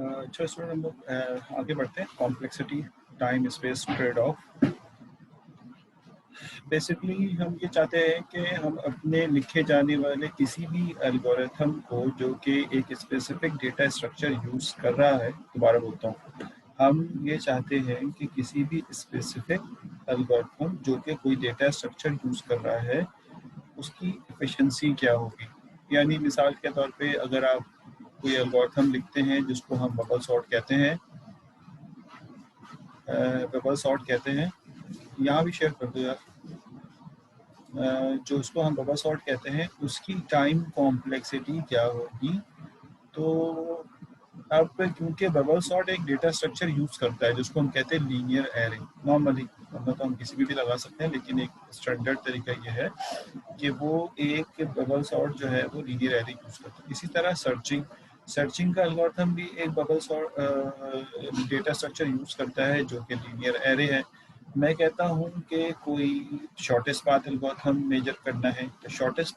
अच्छा स्टूडेंट, हम लोग आगे बढ़ते हैं। Complexity, time space trade off. Basically हम ये चाहते हैं कि हम अपने लिखे जाने वाले किसी भी एल्गोरिथम को जो कि एक स्पेसिफिक डेटा स्ट्रक्चर यूज़ कर रहा है, दोबारा बोलता हूँ, हम ये चाहते हैं कि किसी भी स्पेसिफिक एल्गोरिथम जो कि कोई डेटा स्ट्रक्चर यूज़ कर रहा है उसकी एफिशिएंसी क्या होगी। यानी मिसाल के तौर पे अगर आप कोई एल्गोरिथम लिखते हैं जिसको हम बबल सॉर्ट कहते हैं, बबल सॉर्ट कहते हैं, यहाँ भी शेयर कर दो यार, जो उसको हम बबल सॉर्ट कहते हैं उसकी टाइम कॉम्प्लेक्सिटी क्या होगी। तो अब क्योंकि बबल सॉर्ट एक डेटा स्ट्रक्चर यूज़ करता है जिसको हम कहते हैं लीनियर एरे, नॉर्मली वरना तो हम किसी भी लगा सकते हैं, लेकिन एक स्टैंडर्ड तरीका ये है कि वो एक बबल सॉर्ट जो है वो लीनियर एरे यूज़ करता है। इसी तरह सर्चिंग, सर्चिंग का एल्गोरिथम भी एक bubble sort data structure use करता है जो कि लीनियर एरे है। मैं कहता हूँ कि कोई शॉर्टेस्ट पाथ एल्गोरिथम मेजर करना है तो शॉर्टेस्ट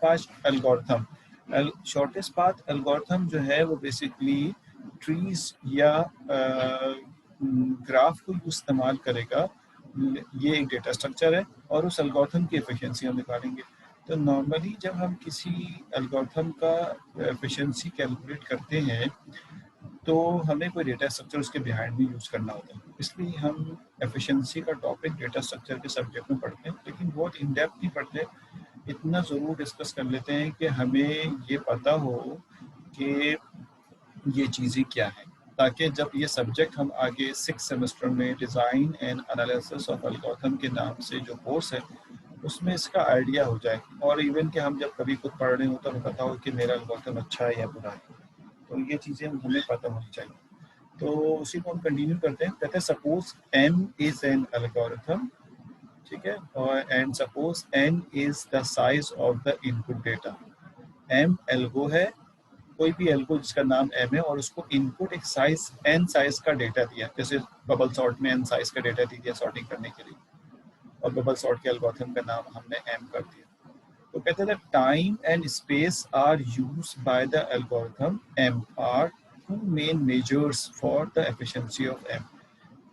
पाथ एल्गोरिथम जो है वो बेसिकली ट्रीज या ग्राफ को इस्तेमाल करेगा। ये एक डेटा स्ट्रक्चर है और उस एल्गोरिथम की एफिशिएंसी हम निकालेंगे। तो नॉर्मली जब हम किसी एल्गोरिथम का एफिशिएंसी कैलकुलेट करते हैं तो हमें कोई डेटा स्ट्रक्चर उसके बिहाइंड भी यूज़ करना होता है, इसलिए हम एफिशिएंसी का टॉपिक डेटा स्ट्रक्चर के सब्जेक्ट में पढ़ते हैं, लेकिन बहुत इन डेप्थ नहीं पढ़ते। इतना ज़रूर डिस्कस कर लेते हैं कि हमें ये पता हो कि ये चीज़ें क्या हैं, ताकि जब ये सब्जेक्ट हम आगे 6 सेमेस्टर में design and analysis of algorithm के नाम से जो कोर्स है उसमें इसका आइडिया हो जाए, और इवन कि हम जब कभी खुद पढ़ रहे हो तो हमें पता हो कि मेरा एल्गोरिथम अच्छा है या बुरा है। तो ये चीज़ें हमें पता होनी चाहिए। तो उसी को हम कंटिन्यू करते हैं। कहते हैं suppose m is an algorithm, ठीक है, और and suppose n is the size of the input data. m algo है, कोई भी एल्गो जिसका नाम m है और उसको इनपुट एक साइज n साइज का डेटा दिया, जैसे बबल सॉर्ट में n साइज का डेटा दिया सॉर्टिंग करने के लिए, और बबल सॉर्ट के एल्गोरिथम का नाम हमने m कर दिया। तो कहते हैं time and space are used by the algorithm m are two main measures for the efficiency of m।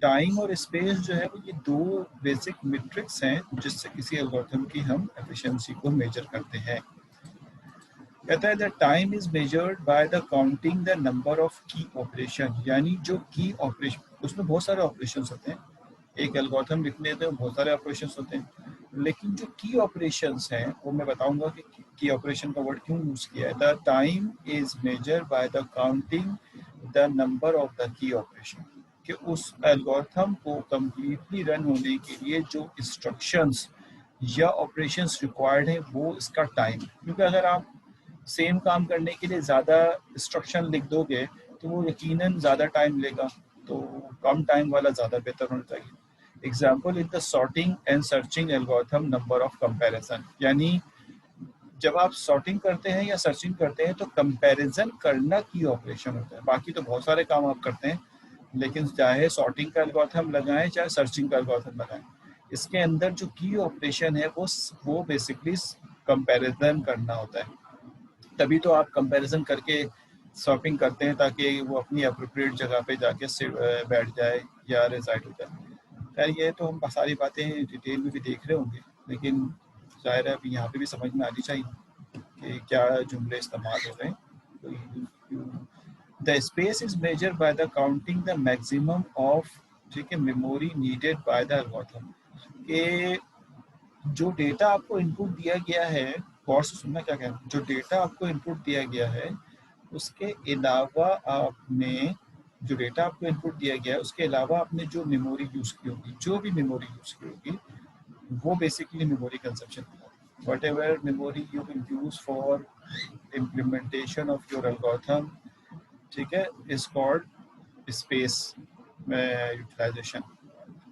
Time और स्पेस जो है वो ये दो बेसिक मेट्रिक्स हैं जिससे किसी एल्गोरिथम की हम एफिशिएंसी को मेजर करते हैं। कहता है that time is measured by the counting the number of की ऑपरेशन, यानी जो की ऑपरेशन, उसमें बहुत सारे ऑपरेशन होते हैं, एक एल्गोरिथम लिखने में बहुत सारे ऑपरेशंस होते हैं, लेकिन जो की ऑपरेशंस हैं वो मैं बताऊंगा कि की ऑपरेशन का वर्ड क्यों यूज किया है। The time is measure by the counting the number of the key operation, कि उस एल्गोरिथम को कंप्लीटली रन होने के लिए जो इंस्ट्रक्शंस या ऑपरेशंस रिक्वायर्ड है वो इसका टाइम। क्योंकि अगर आप सेम काम करने के लिए ज़्यादा इंस्ट्रक्शन लिख दोगे तो वो यकीनन ज़्यादा टाइम लेगा, तो कम टाइम वाला ज़्यादा बेहतर होना चाहिए। Example in the sorting and searching algorithm number of comparison, यानी जब आप सॉर्टिंग करते हैं या सर्चिंग करते हैं तो कंपैरिजन करना की ऑपरेशन होता है। बाकी तो बहुत सारे काम आप करते हैं, लेकिन चाहे सॉर्टिंग का एल्गोरिथम लगाएं चाहे सर्चिंग का एल्गोरिथम लगाएं, इसके अंदर जो की ऑपरेशन है वो बेसिकली कंपैरिजन करना होता है। तभी तो आप कंपैरिजन करके शॉपिंग करते हैं ताकि वो अपनी अप्रोप्रिएट जगह पे जाके बैठ जाए या रिजाइड हो जाए। खैर ये तो हम सारी बातें डिटेल में भी देख रहे होंगे, लेकिन जाहिर है अभी यहाँ पे भी समझ में आनी चाहिए कि क्या जुमले इस्तेमाल हो रहे हैं। The space is measured by the counting the maximum of, ठीक है, memory needed bye the algorithm. के जो डेटा आपको इनपुट दिया गया है, गौर से सुनना क्या कहना, जो डेटा आपको इनपुट दिया गया है उसके अलावा आपने, जो डेटा आपको इनपुट दिया गया है उसके अलावा आपने जो मेमोरी यूज़ की होगी, जो भी मेमोरी यूज़ की होगी, वो बेसिकली मेमोरी कंजप्शन है। What ever memory you will use for implementation of your algorithm, ठीक है, इज कॉल्ड स्पेस यूटिलाइजेशन।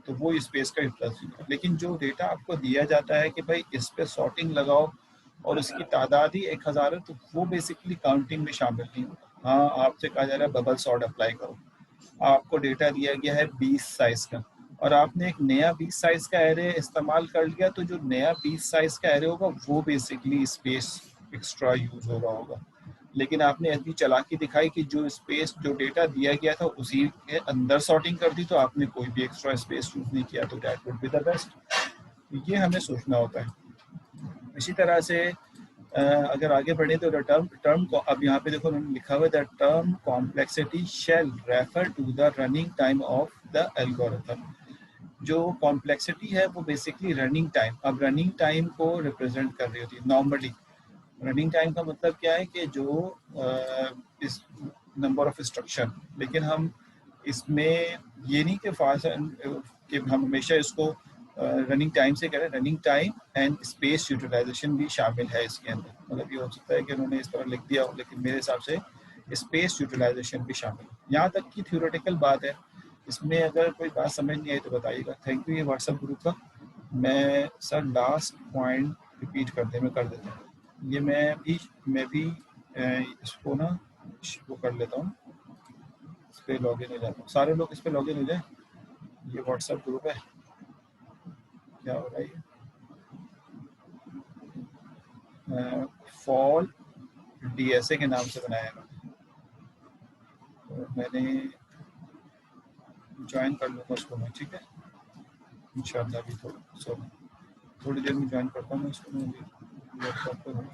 तो वो स्पेस का यूटिलाइजेशन है। लेकिन जो डेटा आपको दिया जाता है कि भाई इस पे सॉर्टिंग लगाओ और इसकी तादाद ही 1000 है, तो वो बेसिकली काउंटिंग में शामिल नहीं होगा। हाँ, आपसे कहा जा रहा है बबल सॉर्ट अप्लाई करो, आपको डेटा दिया गया है 20 साइज का और आपने एक नया 20 साइज का एरे इस्तेमाल कर लिया, तो जो नया 20 साइज का एरे होगा वो बेसिकली स्पेस एक्स्ट्रा यूज हो रहा होगा। लेकिन आपने ऐसी चालाकी दिखाई कि जो स्पेस, जो डेटा दिया गया था उसी के अंदर सॉर्टिंग कर दी, तो आपने कोई भी एक्स्ट्रा स्पेस यूज नहीं किया, तो that would be the best. ये हमें सोचना होता है। इसी तरह से अगर आगे बढ़े तो टर्म को, अब यहाँ पे देखो उन्होंने लिखा हुआ है the term complexity shall refer to the running time of the algorithm. जो कॉम्प्लेक्सिटी है वो बेसिकली रनिंग टाइम, अब रनिंग टाइम को रिप्रेजेंट कर रही होती है। नॉर्मली रनिंग टाइम का मतलब क्या है कि जो इस नंबर ऑफ इंस्ट्रक्शन, लेकिन हम इसमें ये नहीं कि कि हम हमेशा इसको रनिंग टाइम से करें, running time and space utilisation भी शामिल है इसके अंदर। मतलब ये हो सकता है कि उन्होंने इस तरह लिख दिया हो, लेकिन मेरे हिसाब से स्पेस यूटिलाइजेशन भी शामिल है। यहाँ तक की थ्योरेटिकल बात है, इसमें अगर कोई बात समझ नहीं आई तो बताइएगा। थैंक यू ये व्हाट्सएप ग्रुप का। मैं सर लास्ट पॉइंट रिपीट कर देता हूँ। ये मैं भी इसको ना वो कर लेता हूँ, इस पर लॉग इन हो जाता हूँ। सारे लोग इस पर लॉग इन हो जाए। ये व्हाट्सएप ग्रुप है, क्या हो रहा है ये, फॉल डीएसए के नाम से बनाया है। तो मैंने ज्वाइन कर लूँगा उसको मैं, ठीक है, इंशाल्लाह भी थोड़ी देर में ज्वाइन करता हूँ मैं इसको। मैं व्हाट्सएप पर हूँ,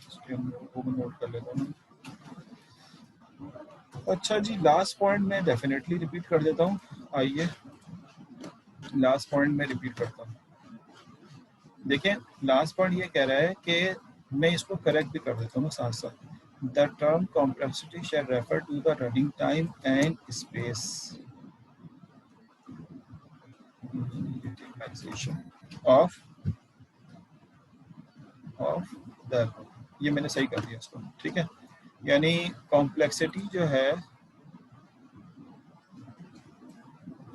इसके अंदर वो भी नोट कर लेता हूँ। अच्छा जी, लास्ट पॉइंट मैं डेफिनेटली रिपीट कर देता हूँ। आइए लास्ट पॉइंट में रिपीट करता हूँ। देखिए लास्ट पॉइंट ये कह रहा है कि मैं इसको करेक्ट भी कर देता हूँ साथ साथ। The term complexity shall refer to the running time and space utilisation of the, ये मैंने सही कर दिया इसको, ठीक है। यानी कॉम्प्लेक्सिटी जो है,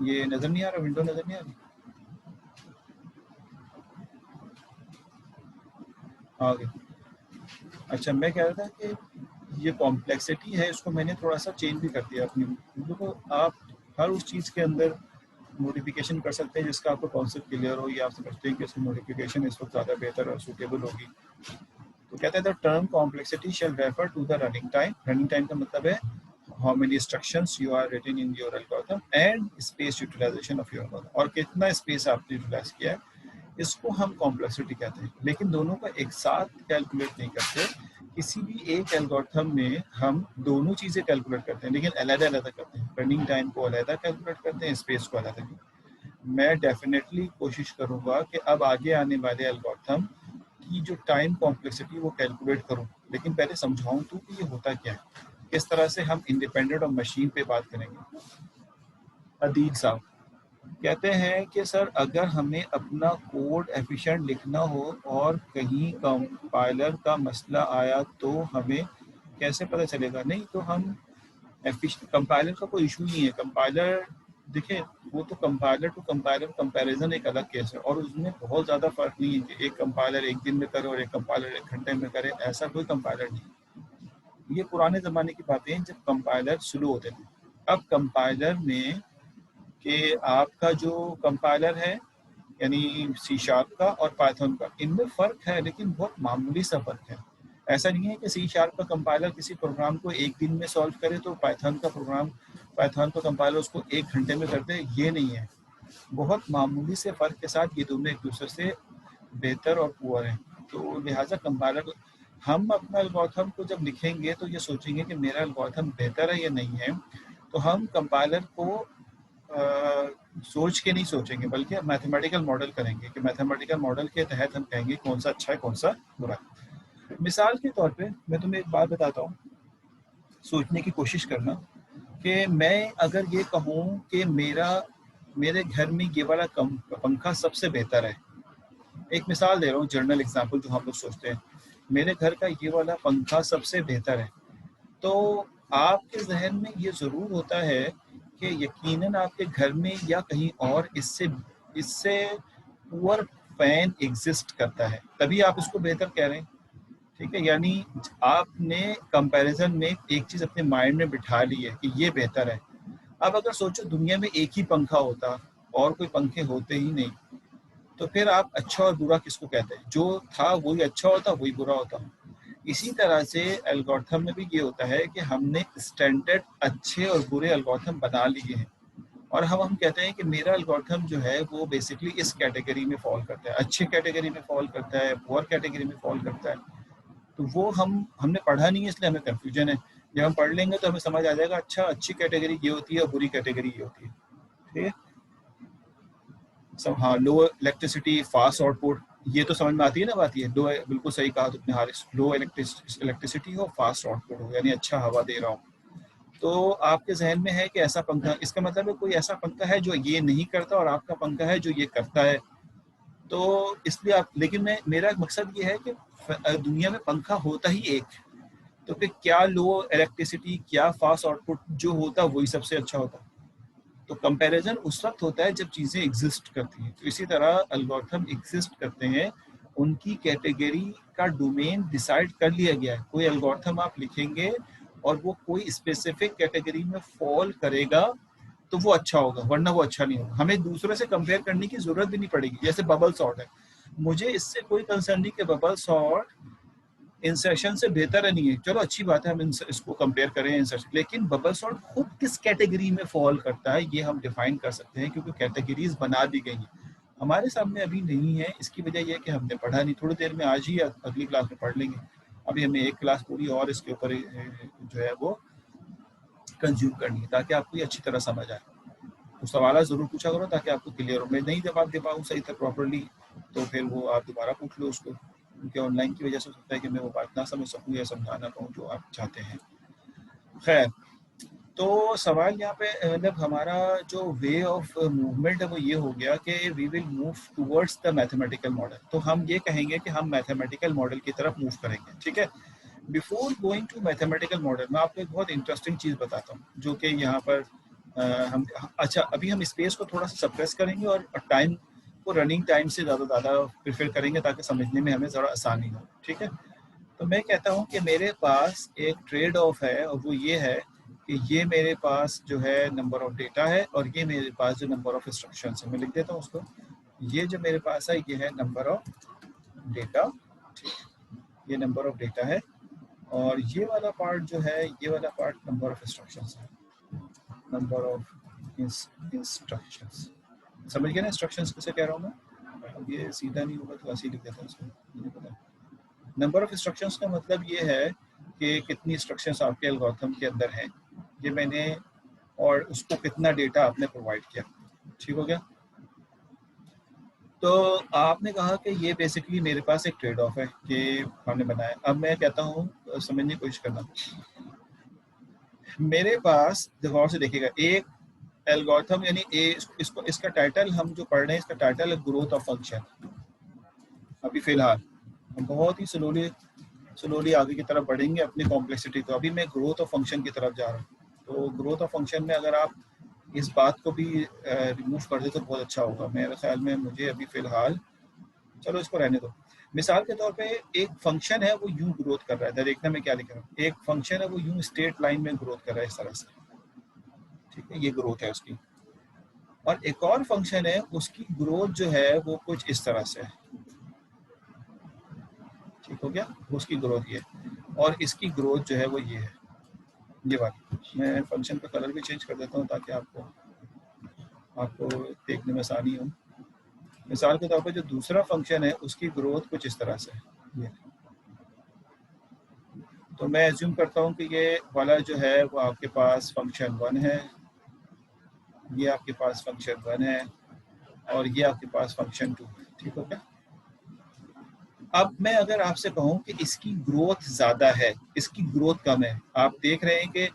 ये नजर नहीं आ रहा, विंडो नजर नहीं आ रही, आ गई। अच्छा, मैं कह रहा था कि ये कॉम्प्लेक्सिटी है, इसको मैंने थोड़ा सा चेंज भी कर दिया अपनी। देखो आप हर उस चीज़ के अंदर मॉडिफिकेशन कर सकते हैं जिसका आपको कॉन्सेप्ट क्लियर हो, या आप समझते हैं कि इसकी मॉडिफिकेशन इस वक्त ज़्यादा बेहतर और सूटेबल होगी। तो कहते हैं the term complexity shall refer to the running time. Running time का मतलब है how many instructions you are written in your algorithm and space utilisation of your algorithm, और कितना स्पेस आपने यूटिलाइज किया है, इसको हम कॉम्प्लेक्सिटी कहते हैं। लेकिन दोनों को एक साथ कैलकुलेट नहीं करते। किसी भी एक एल्गोरिथम में हम दोनों चीज़ें कैलकुलेट करते हैं, लेकिन अलग अलग करते हैं। रनिंग टाइम को अलग कैलकुलेट करते हैं, स्पेस को अलग। मैं डेफिनेटली कोशिश करूंगा कि अब आगे आने वाले एल्गोरिथम की जो टाइम कॉम्प्लेक्सिटी वो कैलकुलेट करूं, लेकिन पहले समझाऊं तो कि ये होता क्या है, किस तरह से हम इंडिपेंडेंट ऑफ मशीन पे बात करेंगे। अदील साहब कहते हैं कि सर अगर हमें अपना कोड एफिशिएंट लिखना हो और कहीं कंपाइलर का मसला आया तो हमें कैसे पता चलेगा? नहीं तो हम कंपाइलर का कोई इशू नहीं है। कंपाइलर देखिए, वो तो कंपाइलर टू कंपाइलर कंपैरिजन एक अलग केस है, और उसमें बहुत ज़्यादा फर्क नहीं है कि एक कंपाइलर एक दिन में करे और एक कंपाइलर एक घंटे में करे। ऐसा कोई कंपाइलर नहीं। ये पुराने ज़माने की बातें हैं जब कंपाइलर स्लो होते थे। अब कंपाइलर में कि आपका जो कंपाइलर है यानी सी शार्प का और पाइथन का, इनमें फ़र्क है, लेकिन बहुत मामूली सा फ़र्क है। ऐसा नहीं है कि सी शार्प का कंपाइलर किसी प्रोग्राम को एक दिन में सॉल्व करे तो पाइथन का कंपाइलर उसको एक घंटे में कर दे, ये नहीं है। बहुत मामूली से फ़र्क के साथ ये दोनों एक दूसरे से बेहतर और पुअर हैं। तो लिहाजा कंपाइलर हम अपना एल्गोरिथम को जब लिखेंगे तो ये सोचेंगे कि मेरा एल्गोरिथम बेहतर है या नहीं है, तो हम कंपाइलर को सोच के नहीं सोचेंगे, बल्कि मैथमेटिकल मॉडल करेंगे कि मैथमेटिकल मॉडल के तहत हम कहेंगे कौन सा अच्छा है कौन सा बुरा है। मिसाल के तौर पे मैं तुम्हें एक बात बताता हूँ, सोचने की कोशिश करना कि मैं अगर ये कहूँ कि मेरे घर में ये वाला पंखा सबसे बेहतर है। एक मिसाल दे रहा हूँ, जनरल एग्जांपल जो हम लोग सोचते हैं, मेरे घर का ये वाला पंखा सबसे बेहतर है, तो आपके जहन में ये ज़रूर होता है कि यकीनन आपके घर में या कहीं और इससे इससे पुअर फैन एग्जिस्ट करता है, तभी आप उसको बेहतर कह रहे हैं। ठीक है, यानी आपने कंपैरिजन में एक चीज़ अपने माइंड में बिठा ली है कि ये बेहतर है। अब अगर सोचो दुनिया में एक ही पंखा होता और कोई पंखे होते ही नहीं, तो फिर आप अच्छा और बुरा किसको कहते हैं? जो था वही अच्छा होता, वही बुरा होता। इसी तरह से एल्गोरिथम में भी ये होता है कि हमने स्टैंडर्ड अच्छे और बुरे एल्गोरिथम बना लिए हैं, और हम कहते हैं कि मेरा एल्गोरिथम जो है वो बेसिकली इस कैटेगरी में फॉल करता है, अच्छी कैटेगरी में फॉल करता है, पुअर कैटेगरी में फॉल करता है। तो वो हमने पढ़ा नहीं है, इसलिए हमें कन्फ्यूजन है। जब हम पढ़ लेंगे तो हमें समझ आ जाएगा, अच्छा अच्छी कैटेगरी ये होती है और बुरी कैटेगरी ये होती है। ठीक है, सब हाँ, लो इलेक्ट्रिसिटी फास्ट आउटपुट, ये तो समझ में आती है ना बात। ये लो, बिल्कुल सही कहा तुमने हारिस, लो इलेक्ट्रिसिटी हो फास्ट आउटपुट हो, यानी अच्छा हवा दे रहा हो। तो आपके जहन में है कि ऐसा पंखा, इसका मतलब है कोई ऐसा पंखा है जो ये नहीं करता और आपका पंखा है जो ये करता है। तो इसलिए आप, लेकिन मैं, मेरा मकसद ये है कि दुनिया में पंखा होता ही एक, तो फिर क्या लो इलेक्ट्रिसिटी क्या फास्ट आउटपुट जो होता वही सबसे अच्छा होता। तो कंपैरिजन उस वक्त होता है जब चीज़ें एग्जिस्ट करती हैं। तो इसी तरह एल्गोरिथम एग्जिस्ट करते हैं, उनकी कैटेगरी का डोमेन डिसाइड कर लिया गया है। कोई एल्गोरिथम आप लिखेंगे और वो कोई स्पेसिफिक कैटेगरी में फॉल करेगा तो वो अच्छा होगा, वरना वो अच्छा नहीं होगा। हमें दूसरे से कंपेयर करने की जरूरत भी नहीं पड़ेगी। जैसे बबल सॉर्ट है, मुझे इससे कोई कंसर्न नहीं कि बबल सॉर्ट इंसर्शन से बेहतर है नहीं है, चलो अच्छी बात है हम इसको कंपेयर करें इंसर्शन, लेकिन बबल सॉर्ट खुद किस कैटेगरी में फॉल करता है ये हम डिफाइन कर सकते हैं, क्योंकि कैटेगरीज बना दी गई हैं, हमारे सामने अभी नहीं है। इसकी वजह यह है कि हमने पढ़ा नहीं, थोड़ी देर में आज ही अगली क्लास में पढ़ लेंगे। अभी हमें एक क्लास पूरी और इसके ऊपर जो है वो कंज्यूम करनी है, ताकि आपको ये अच्छी तरह समझ आए। तो सवाल ज़रूर पूछा करो ताकि आपको क्लियर हो। मैं नहीं जवाब दे पाऊँ सही तरह प्रॉपरली, तो फिर वो आप दोबारा पूछ लो उसको, क्योंकि ऑनलाइन की वजह से हो सकता है कि मैं वो बात ना समझ सकूँ या समझा ना पाऊँ जो आप चाहते हैं। खैर, तो सवाल यहाँ पे मतलब हमारा जो वे ऑफ मूवमेंट है वो ये हो गया कि we will move towards the mathematical model. तो हम ये कहेंगे कि हम मैथमेटिकल मॉडल की तरफ मूव करेंगे। ठीक है, before going to mathematical model मैं आपको एक बहुत इंटरेस्टिंग चीज़ बताता हूँ, जो कि यहाँ पर हम, अच्छा अभी हम स्पेस को थोड़ा सा सप्रेस करेंगे और टाइम को रनिंग टाइम से ज़्यादा प्रेफर करेंगे ताकि समझने में हमें ज़रा आसानी हो। ठीक है, तो मैं कहता हूँ कि मेरे पास एक ट्रेड ऑफ है, और वो ये है कि ये मेरे पास जो है नंबर ऑफ डेटा है, और ये मेरे पास जो नंबर ऑफ इंस्ट्रक्शंस है, मैं लिख देता हूँ उसको। ये जो मेरे पास है ये है नंबर ऑफ डेटा, ये नंबर ऑफ डेटा है, और ये वाला पार्ट जो है, ये वाला पार्ट नंबर ऑफ इंस्ट्रक्शंस है, नंबर ऑफ इंस्ट्रक्शंस। समझ गए ना इंस्ट्रक्शंस किसे कह रहा हूँ मैं? अब ये सीधा नहीं होगा तो ऐसे ही लिख देता हूँ इसको, मुझे पता। नंबर ऑफ इंस्ट्रक्शंस का मतलब ये है कि कितनी इंस्ट्रक्शंस आपके एल्गोरिथम के अंदर हैं, ये मैंने, और उसको कितना डेटा आपने प्रोवाइड किया। ठीक हो गया? तो आपने कहा कि ये बेसिकली मेरे पास एक ट्रेड ऑफ है कि हमने बनाया। अब मैं कहता हूँ, समझने की कोशिश करना। मेरे पास गौर से देखिएगा, एक एल्गोरिथम यानी इसको इसका टाइटल हम जो पढ़ रहे हैं, इसका टाइटल है ग्रोथ ऑफ फंक्शन। अभी फिलहाल हम बहुत ही स्लोली आगे की तरफ बढ़ेंगे अपनी कॉम्प्लेक्सिटी को। अभी मैं ग्रोथ ऑफ फंक्शन की तरफ जा रहा हूँ। तो ग्रोथ ऑफ फंक्शन में अगर आप इस बात को भी रिमूव कर दे तो बहुत अच्छा होगा मेरे ख्याल में। मुझे अभी फिलहाल, चलो इसको रहने दो। मिसाल के तौर पे एक फंक्शन है वो यूं ग्रोथ कर रहा है, देखना मैं क्या लिख रहा हूँ। एक फंक्शन है वो यूं स्ट्रेट लाइन में ग्रोथ कर रहा है इस तरह से। ठीक है, ये ग्रोथ है उसकी। और एक और फंक्शन है, उसकी ग्रोथ जो है वो कुछ इस तरह से है। ठीक हो गया, उसकी ग्रोथ ये, और इसकी ग्रोथ जो है वो ये है, ये बात। मैं फंक्शन का कलर भी चेंज कर देता हूँ ताकि आपको देखने में आसानी हो। मिसाल के तौर पे जो दूसरा फंक्शन है उसकी ग्रोथ कुछ इस तरह से है, ये। तो मैं एज्यूम करता हूँ कि ये वाला जो है वो आपके पास फंक्शन 1 है, ये आपके पास फंक्शन 1 है और ये आपके पास फंक्शन 2 है। ठीक हो गया? अब मैं अगर आपसे कहूँ कि इसकी ग्रोथ ज़्यादा है, इसकी ग्रोथ कम है, आप देख रहे हैं कि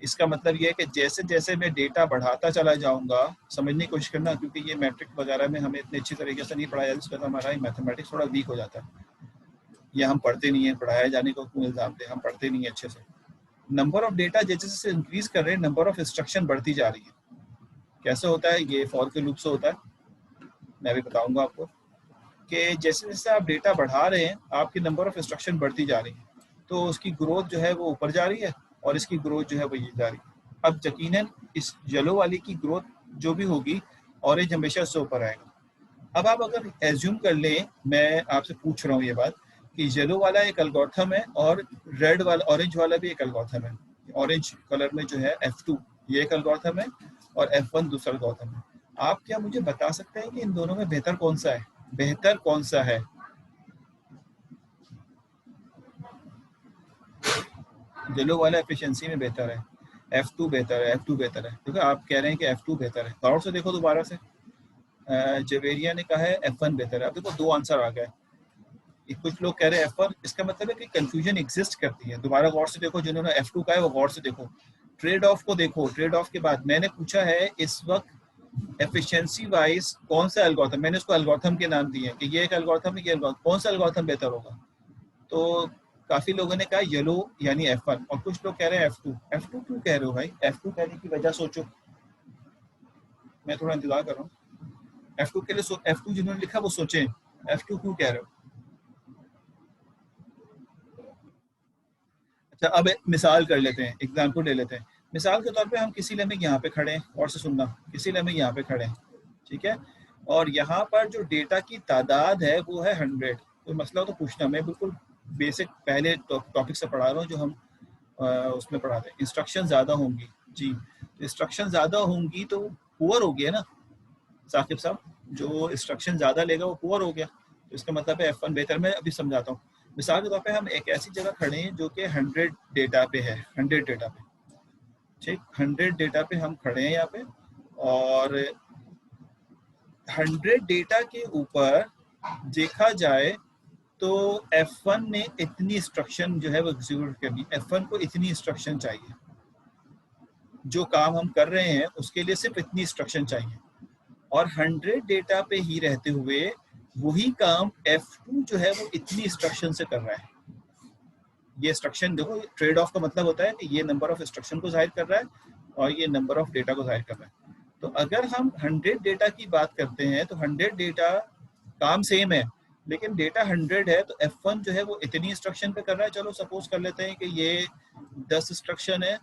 इसका मतलब ये है कि जैसे जैसे मैं डेटा बढ़ाता चला जाऊंगा, समझने की कोशिश करना, क्योंकि ये मैट्रिक वगैरह में हमें इतनी अच्छी तरीके से नहीं पढ़ाया जाता, इसका हमारा मैथमेटिक्स थोड़ा वीक हो जाता है, या हम पढ़ते नहीं है, पढ़ाया जाने को क्यों इल्ज़ाम दे, हम पढ़ते नहीं है अच्छे से। नंबर ऑफ डेटा जैसे जैसे इंक्रीज कर रहे हैं, नंबर ऑफ इंस्ट्रक्शन बढ़ती जा रही है। कैसे होता है ये? फॉर के लूप से होता है, मैं भी बताऊंगा आपको कि जैसे जैसे आप डेटा बढ़ा रहे हैं आपकी नंबर ऑफ इंस्ट्रक्शन बढ़ती जा रही है, तो उसकी ग्रोथ जो है वो ऊपर जा रही है और इसकी ग्रोथ जो है वो ये जा रही है। अब यकीनन इस येलो वाली की ग्रोथ जो भी होगी, ऑरेंज हमेशा उससे ऊपर आएगा। अब आप अगर एज्यूम कर लें, मैं आपसे पूछ रहा हूँ ये बात कि येलो वाला एक एल्गोरिथम है और रेड वाला, ऑरेंज वाला भी एक एल्गोरिथम है। ऑरेंज कलर में जो है F2 ये एक एल्गोरिथम है और F1 दूसरा एल्गोरिथम है। आप क्या मुझे बता सकते हैं कि इन दोनों में बेहतर कौन सा है? बेहतर कौन सा है? येलो वाला एफिशिएंसी में बेहतर है, F2 बेहतर है, F2 बेहतर है, क्योंकि आप कह रहे हैं कि F2 बेहतर है। गौर से देखो दोबारा से, जवेरिया ने कहा है F1 बेहतर है। अब देखो दो आंसर आ गए, कुछ लोग कह रहे हैं F1, इसका मतलब है कि कंफ्यूजन एग्जिस्ट करती है। दोबारा गौर से देखो, जिन्होंने F2 कहा है वो गौर से देखो, ट्रेड ऑफ को देखो। ट्रेड ऑफ के बाद मैंने पूछा है इस वक्त एफिशिएंसी वाइज कौन सा एल्गोरिथम, मैंने उसको एल्गोरिथम के नाम दिए हैं कि ये एक एल्गोरिथम है, ये एल्गोरिथम, कौन सा एल्गोरिथम बेहतर होगा? तो काफी लोगों ने कहा येलो यानी F1 और कुछ लोग कह रहे हैं F2। F2 क्यों कह रहे हो भाई? F2 कहने की वजह सोचो, मैं थोड़ा इंतजार कर रहा हूँ। F2 के लिए F2 जिन्होंने लिखा वो सोचे, F2 क्यों कह रहे हो? अच्छा, अब मिसाल कर लेते हैं, एग्जाम्पल ले लेते हैं। मिसाल के तौर पे हम किसी लम्हे यहाँ पे खड़े हैं, और से सुनना, किसी लम्हे यहाँ पे खड़े हैं, ठीक है, और यहाँ पर जो डेटा की तादाद है वो है 100। तो मसला तो पूछना, मैं बिल्कुल बेसिक पहले टॉपिक से पढ़ा रहा हूँ जो हम उसमें पढ़ाते हैं। इंस्ट्रक्शन ज़्यादा होंगी जी, तो इंस्ट्रक्शन ज़्यादा होंगी तो पुअर हो गया ना साकिब साहब, जो इंस्ट्रक्शन ज़्यादा लेगा वो पुअर हो गया, तो इसका मतलब है F1 बेहतर। मैं अभी समझाता हूँ। मिसाल के तौर पे हम एक ऐसी जगह खड़े हैं जो कि 100 डेटा पे है, 100 डेटा पे, ठीक, 100 डेटा पे हम खड़े हैं यहाँ पे, और 100 डेटा के ऊपर देखा जाए तो F1 ने इतनी इंस्ट्रक्शन जो है वो एग्जीक्यूट करनी। F1 को इतनी इंस्ट्रक्शन चाहिए, जो काम हम कर रहे हैं उसके लिए सिर्फ इतनी इंस्ट्रक्शन चाहिए, और 100 डेटा पे ही रहते हुए वही काम F2 जो है वो इतनी इंस्ट्रक्शन से कर रहा है। ये इंस्ट्रक्शन देखो, ट्रेड ऑफ का मतलब होता है कि ये नंबर ऑफ इंस्ट्रक्शन को जाहिर कर रहा है और ये नंबर ऑफ डेटा को जाहिर कर रहा है। तो अगर हम 100 डेटा की बात करते हैं तो 100 डेटा काम सेम है, लेकिन डेटा 100 है तो F1 जो है वो इतनी इंस्ट्रक्शन पे कर रहा है। चलो सपोज कर लेते हैं कि ये 10 इंस्ट्रक्शन है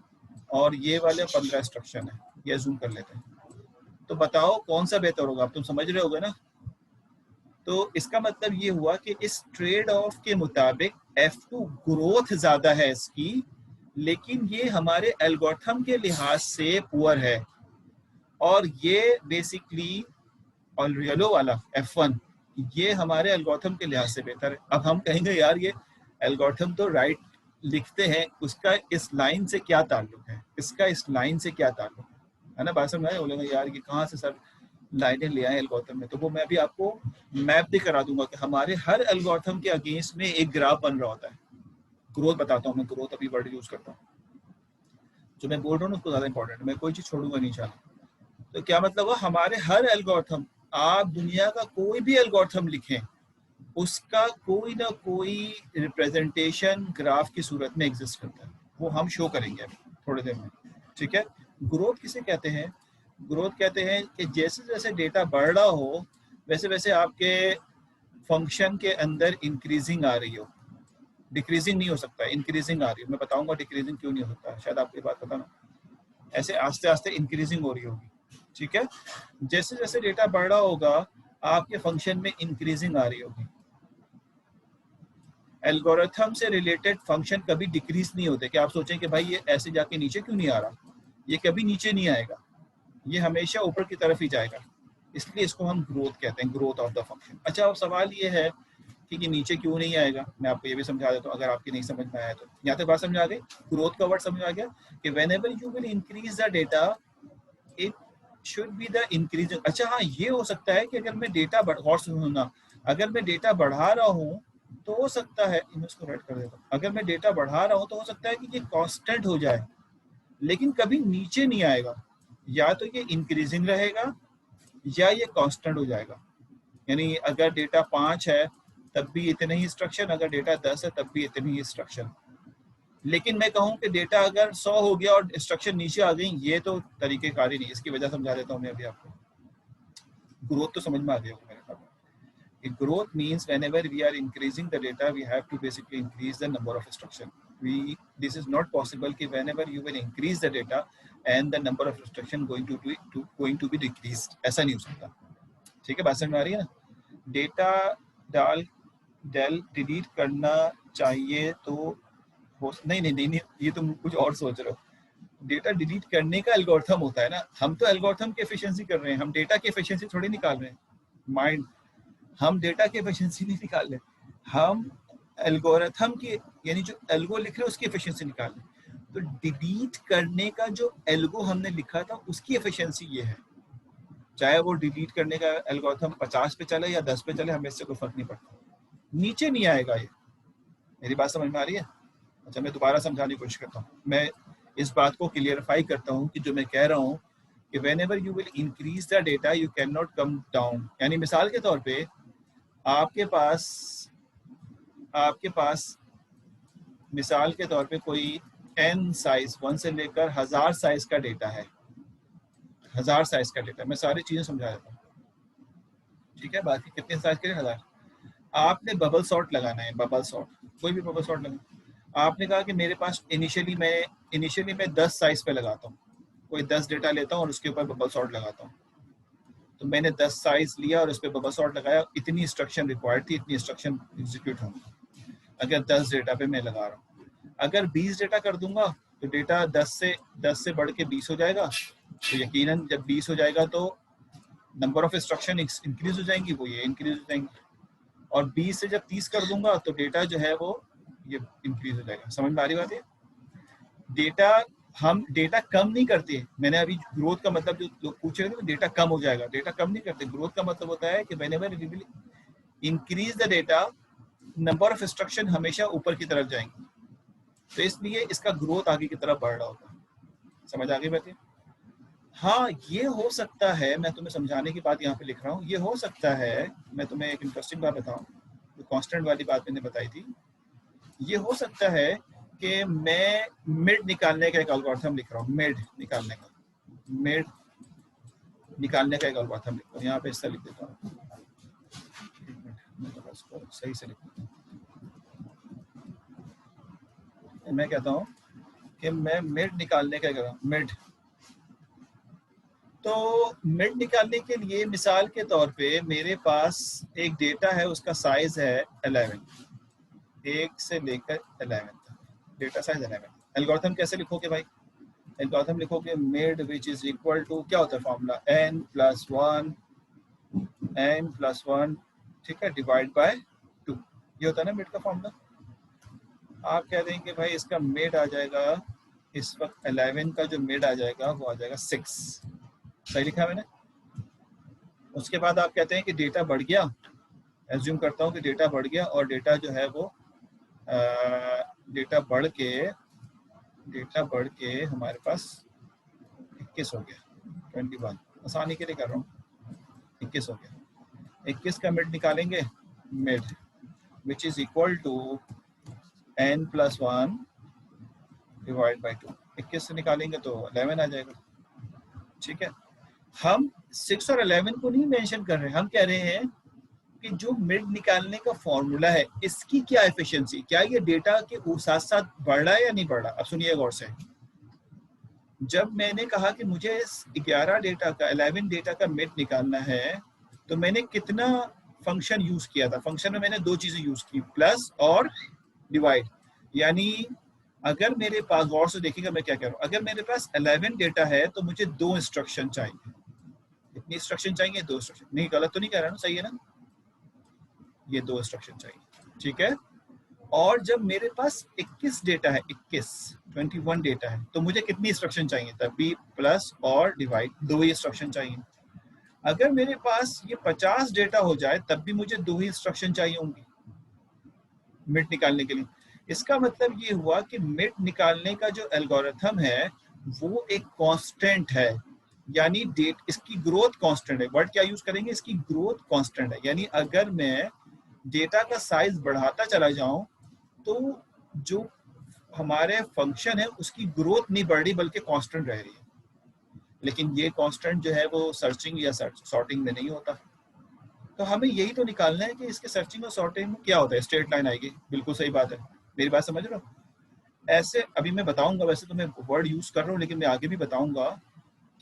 और ये वाले 15 इंस्ट्रक्शन है, ये जूम कर लेते हैं। तो बताओ कौन सा बेहतर होगा? अब तुम समझ रहे होगे ना। तो इसका मतलब ये हुआ कि इस ट्रेड ऑफ के मुताबिक F2 ग्रोथ ज्यादा है इसकी, लेकिन ये हमारे एल्गोरिथम के लिहाज से पुअर है, और ये बेसिकली, और येलो वाला F1 ये हमारे एल्गोरिथम के लिहाज से बेहतर है। अब हम कहेंगे यार ये एल्गोरिथम तो राइट लिखते हैं, उसका इस लाइन से क्या ताल्लुक है, इसका इस लाइन से क्या ताल्लुक है ना? बात समझ में बोलेंगे यार ये कहाँ से सर लाइनें ले आए एल्गोरिथम में। तो वो मैं भी आपको मैप भी करा दूंगा कि हमारे हर एल्गोरिथम के अगेंस्ट में एक ग्राफ बन रहा होता है। ग्रोथ बताता हूँ मैं, ग्रोथ अभी वर्ड यूज करता हूँ, जो मैं बोल रहा हूँ उसको ज्यादा इंपॉर्टेंट है, मैं कोई चीज छोड़ूंगा नहीं इंशाल्लाह। तो क्या मतलब हुआ, हमारे हर एल्गोरिथम, आप दुनिया का कोई भी एल्गोरिथम लिखें उसका कोई ना कोई रिप्रेजेंटेशन ग्राफ की सूरत में एग्जिस्ट करता है, वो हम शो करेंगे अभी थोड़ी देर में, ठीक है। ग्रोथ किसे कहते हैं? ग्रोथ कहते हैं कि जैसे जैसे डेटा बढ़ रहा हो वैसे वैसे आपके फंक्शन के अंदर इंक्रीजिंग आ रही हो। डिक्रीजिंग नहीं हो सकता, इंक्रीजिंग आ रही हो। मैं बताऊंगा डिक्रीजिंग क्यों नहीं हो सकता, शायद आपको ये बात पता ना। ऐसे आस्ते आस्ते इंक्रीजिंग हो रही होगी, ठीक है। जैसे जैसे डेटा बढ़ रहा होगा आपके फंक्शन में इंक्रीजिंग आ रही होगी। एल्गोरिथम से रिलेटेड फंक्शन कभी डिक्रीज नहीं होते कि आप सोचें कि भाई ये ऐसे जाके नीचे क्यों नहीं आ रहा, ये कभी नीचे नहीं आएगा, ये हमेशा ऊपर की तरफ ही जाएगा। इसलिए इसको हम ग्रोथ कहते हैं, ग्रोथ ऑफ द फंक्शन। अच्छा, अब सवाल ये है कि नीचे क्यों नहीं आएगा, मैं आपको ये भी समझा देता हूँ अगर आपकी नहीं समझ में आया तो। यहाँ तक बात समझ आ गई? ग्रोथ का वर्ड समझ आ गया कि whenever you will increase the data it should be the increase. अच्छा हाँ, ये हो सकता है कि अगर मैं डेटा और सुनना, अगर मैं डेटा बढ़ा रहा हूँ तो हो सकता है, इसको राइट कर देता हूँ, अगर मैं डेटा बढ़ा रहा हूँ तो हो सकता है कि ये कांस्टेंट हो जाए लेकिन कभी नीचे नहीं आएगा, या तो ये इंक्रीजिंग रहेगा या ये कांस्टेंट हो जाएगा। यानी अगर डेटा 5 है तब भी इतने ही इंस्ट्रक्शन, अगर डेटा 10 है तब भी इतनी ही इंस्ट्रक्शन। लेकिन मैं कहूँ कि डेटा अगर 100 हो गया और इंस्ट्रक्शन नीचे आ गई, ये तो तरीके कार ही नहीं। इसकी वजह समझा देता हूँ मैं अभी आपको। ग्रोथ तो समझ में आ गया होगा मेरे ख्याल में। Growth means whenever we are increasing the data we have to basically increase the number of instruction. This is not possible कि whenever you will increase the data and the number of instruction going to be decreased, ऐसा नहीं हो सकता। ठीक है, बात समझ में आ रही है ना? डेटा डिलीट करना चाहिए तो नहीं, ये तुम कुछ और सोच रहे हो। डेटा डिलीट करने का एल्गोरिथम होता है ना, हम तो एल्गोरिथम की एफिशिएंसी कर रहे हैं, हम डेटा की एफिशिएंसी थोड़ी निकाल रहे हैं। माइंड, हम डेटा की एफिशिएंसी नहीं निकाल रहे, हम एल्गोरिथम की, यानी जो एल्गो लिख रहे हैं उसकी एफिशिएंसी निकाल रहे हैं। तो डिलीट करने का जो एल्गो हमने लिखा था उसकी एफिशिएंसी ये है। चाहे वो डिलीट करने का एल्गोरिथम 50 पे चले या 10 पे चले, हमें इससे कोई फर्क नहीं पड़ता, नीचे नहीं आएगा ये। मेरी बात समझ में आ रही है? अच्छा, मैं दोबारा समझाने की कोशिश करता हूँ। मैं इस बात को क्लियरिफाई करता हूँ कि जो मैं कह रहा हूँ कि whenever you will increase the data you cannot come down। यानी मिसाल के तौर पे आपके पास मिसाल के तौर पे कोई n साइज 1 से लेकर 1000 साइज का डेटा है, 1000 साइज का डेटा। मैं सारी चीजें समझा देता हूँ, ठीक है? बाकी कितने साइज के? 1000। आपने बबल सॉर्ट लगाना है, बबल सॉर्ट, कोई भी बबल सॉर्ट लगाना। आपने कहा कि मेरे पास इनिशियली मैं 10 साइज पे लगाता हूँ, कोई 10 डेटा लेता हूँ और उसके ऊपर बबल सॉर्ट लगाता हूँ। तो मैंने 10 साइज लिया और उस पर बबल सॉर्ट लगाया, इतनी इंस्ट्रक्शन रिक्वायर्ड थी, इतनी इंस्ट्रक्शन एग्जीक्यूट होंगी अगर 10 डेटा पे मैं लगा रहा हूँ। अगर 20 डेटा कर दूंगा तो डेटा 10 से बढ़ के 20 हो जाएगा। तो यकीनन जब 20 हो जाएगा तो नंबर ऑफ इंस्ट्रक्शन इंक्रीज हो जाएंगी, वो ये इंक्रीज हो जाएंगी। और 20 से जब 30 कर दूंगा तो डेटा जो है वो ये इंक्रीज हो जाएगा। समझ में आ रही बात है? हम डेटा कम नहीं करते। मैंने अभी ग्रोथ का मतलब जो लोग पूछ रहे थे, डेटा कम हो जाएगा, डेटा कम नहीं करते। ग्रोथ का मतलब होता है कि whenever we will increase the data, number of instruction हमेशा ऊपर की तरफ जाएंगे, तो इसलिए इसका ग्रोथ आगे की तरफ बढ़ रहा होता है। समझ आ गई बात? हाँ, ये हो सकता है, मैं तुम्हें समझाने की बात यहाँ पे लिख रहा हूँ। ये हो सकता है, मैं तुम्हें एक इंटरेस्टिंग बात बताऊँ, जो कांस्टेंट वाली बात मैंने बताई थी। ये हो सकता है कि मैं मिड निकालने का एक एल्गोरिथम लिख रहा हूँ, मिड निकालने का एक एल्गोरिथम लिख रहा हूँ। यहाँ पे इससे लिख देता हूँ, सही से लिख देता हूँ। मैं कहता हूँ कि मैं मिड निकालने का मिड, तो मिड निकालने के लिए मिसाल के तौर पे मेरे पास एक डेटा है, उसका साइज है 11, 1 से लेकर 11 तक, डेटा साइज 11। एल्गोरिथम कैसे लिखोगे भाई? एल्गोरिथम लिखोगे mid which is equal to, क्या होता है फॉर्मूला, n+1, ठीक है, डिवाइड बाय 2। ये होता है ना मिड का फॉर्मूला। आप कह देंगे कि भाई इसका मिड आ जाएगा, इस वक्त 11 का जो मिड आ जाएगा वो आ जाएगा 6। सही लिखा मैंने? उसके बाद आप कहते हैं कि डेटा बढ़ गया, एज्यूम करता हूँ कि डेटा बढ़ गया और डेटा जो है वो डेटा बढ़ के हमारे पास 21 हो गया, 21, आसानी के लिए कर रहा हूँ, 21 हो गया। 21 का मिड निकालेंगे, mid which is equal to n+1 divide by 2। 21 से निकालेंगे तो 11 आ जाएगा, ठीक है। हम 6 और 11 को नहीं मेंशन कर रहे, हम कह रहे हैं कि जो मिड निकालने का फॉर्मूला है इसकी क्या एफिशिएंसी, क्या ये डेटा के साथ साथ बढ़ रहा है या नहीं बढ़ रहा। अब सुनिए गौर से, जब मैंने कहा कि मुझे इस 11 डेटा का मिड निकालना है, तो मैंने कितना फंक्शन यूज किया था? फंक्शन में मैंने 2 चीजें यूज की, प्लस और डिवाइड। यानी अगर मेरे पास, गौर से देखिएगा मैं क्या कह रहा हूँ, अगर मेरे पास 11 डेटा है तो मुझे 2 इंस्ट्रक्शन चाहिए। कितनी इंस्ट्रक्शन चाहिए? 2 इंस्ट्रक्शन। नहीं, गलत तो नहीं कह रहा ना, सही है ना? ये 2 इंस्ट्रक्शन चाहिए, ठीक है। और जब मेरे पास 21 डेटा है, 21 डेटा है, तो मुझे कितनी इंस्ट्रक्शन चाहिए? तब भी प्लस और डिवाइड 2 ही इंस्ट्रक्शन चाहिए। अगर मेरे पास ये 50 डेटा हो जाए तब भी मुझे 2 ही इंस्ट्रक्शन चाहिए होंगी मिड निकालने के लिए। इसका मतलब ये हुआ कि मिड निकालने का जो एल्गोरिथम है वो एक कांस्टेंट है, यानी डेट इसकी ग्रोथ कांस्टेंट है। वर्ड क्या यूज करेंगे? इसकी ग्रोथ कांस्टेंट है, यानी अगर मैं डेटा का साइज बढ़ाता चला जाऊं तो जो हमारे फंक्शन है उसकी ग्रोथ नहीं बढ़ रही बल्कि कांस्टेंट रह रही है। लेकिन ये कांस्टेंट जो है वो सर्चिंग या सॉर्टिंग में नहीं होता। तो हमें यही तो निकालना है कि इसके सर्चिंग और सॉर्टिंग में क्या होता है। स्ट्रेट लाइन आएगी, बिल्कुल सही बात है, मेरी बात समझ रहे हो? ऐसे अभी मैं बताऊंगा, वैसे तो मैं वर्ड यूज कर रहा हूँ लेकिन मैं आगे भी बताऊंगा